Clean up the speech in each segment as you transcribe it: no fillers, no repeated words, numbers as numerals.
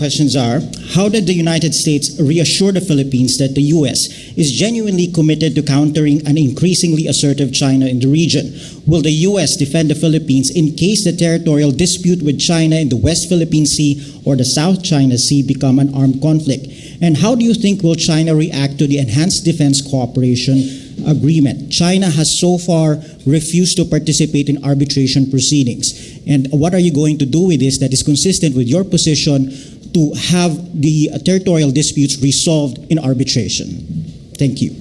questions are, how did the United States reassure the Philippines that the U.S. is genuinely committed to countering an increasingly assertive China in the region? Will the U.S. defend the Philippines in case the territorial dispute with China in the West Philippine Sea or the South China Sea become an armed conflict? And how do you think will China react to the enhanced defense cooperation agreement? China has so far refused to participate in arbitration proceedings. And what are you going to do with this that is consistent with your position to have the territorial disputes resolved in arbitration? Thank you.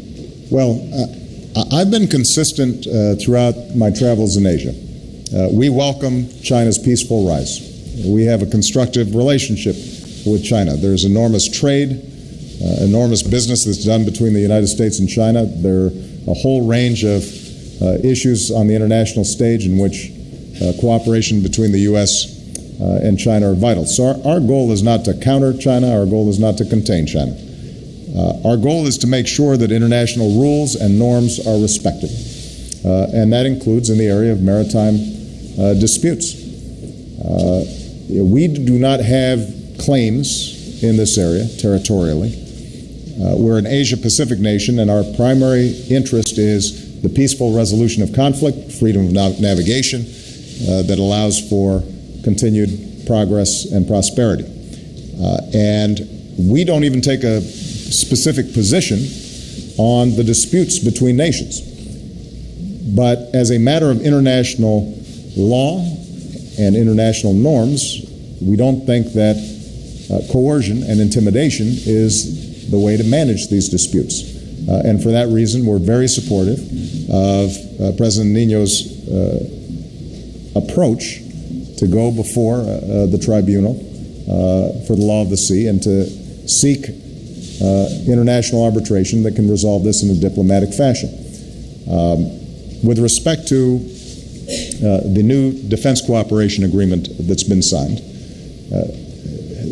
Well, I've been consistent throughout my travels in Asia. We welcome China's peaceful rise. We have a constructive relationship with China. There's enormous trade, enormous business that's done between the United States and China. There are a whole range of issues on the international stage in which cooperation between the U.S. And China are vital. So our goal is not to counter China. Our goal is not to contain China. Our goal is to make sure that international rules and norms are respected. And that includes in the area of maritime disputes. We do not have claims in this area territorially. We're an Asia-Pacific nation, and our primary interest is the peaceful resolution of conflict, freedom of navigation that allows for continued progress and prosperity. And we don't even take a specific position on the disputes between nations. But as a matter of international law and international norms, we don't think that coercion and intimidation is the way to manage these disputes. And for that reason, we're very supportive of President Nino's approach to go before the tribunal for the law of the sea and to seek international arbitration that can resolve this in a diplomatic fashion. With respect to the new defense cooperation agreement that's been signed,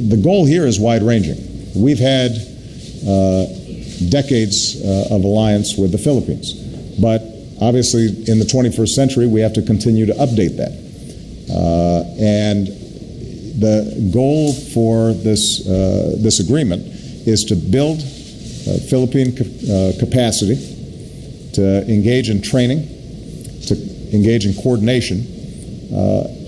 the goal here is wide-ranging. We've had decades of alliance with the Philippines, but obviously in the 21st century we have to continue to update that. And the goal for this agreement is to build Philippine capacity to engage in training, to engage in coordination,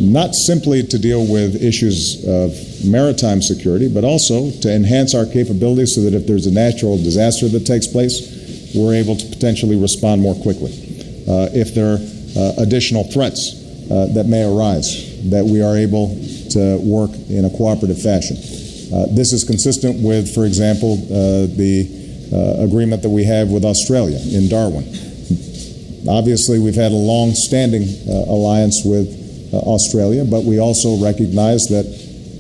not simply to deal with issues of maritime security, but also to enhance our capabilities so that if there's a natural disaster that takes place, we're able to potentially respond more quickly. If there are additional threats that may arise, that we are able to work in a cooperative fashion. This is consistent with, for example, the agreement that we have with Australia in Darwin. Obviously, we've had a long-standing alliance with Australia, but we also recognize that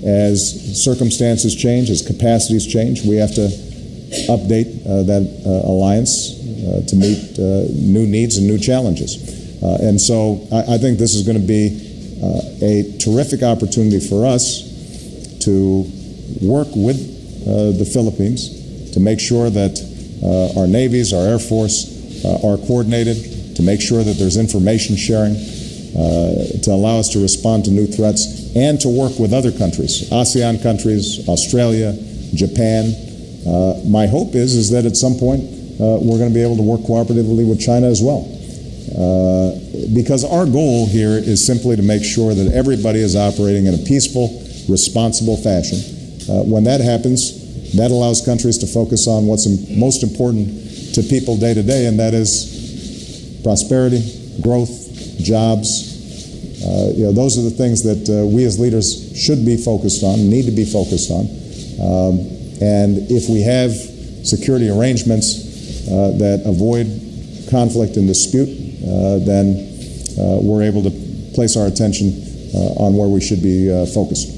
as circumstances change, as capacities change, we have to update that alliance to meet new needs and new challenges. And so I think this is going to be a terrific opportunity for us to work with the Philippines to make sure that our navies, our Air Force are coordinated, to make sure that there's information sharing, to allow us to respond to new threats, and to work with other countries, ASEAN countries, Australia, Japan. My hope is that at some point we're going to be able to work cooperatively with China as well. Because our goal here is simply to make sure that everybody is operating in a peaceful, responsible fashion. When that happens, that allows countries to focus on what's most important to people day to day, and that is prosperity, growth, jobs. Those are the things that we as leaders should be focused on, need to be focused on. And if we have security arrangements that avoid conflict and dispute, then we're able to place our attention on where we should be focused.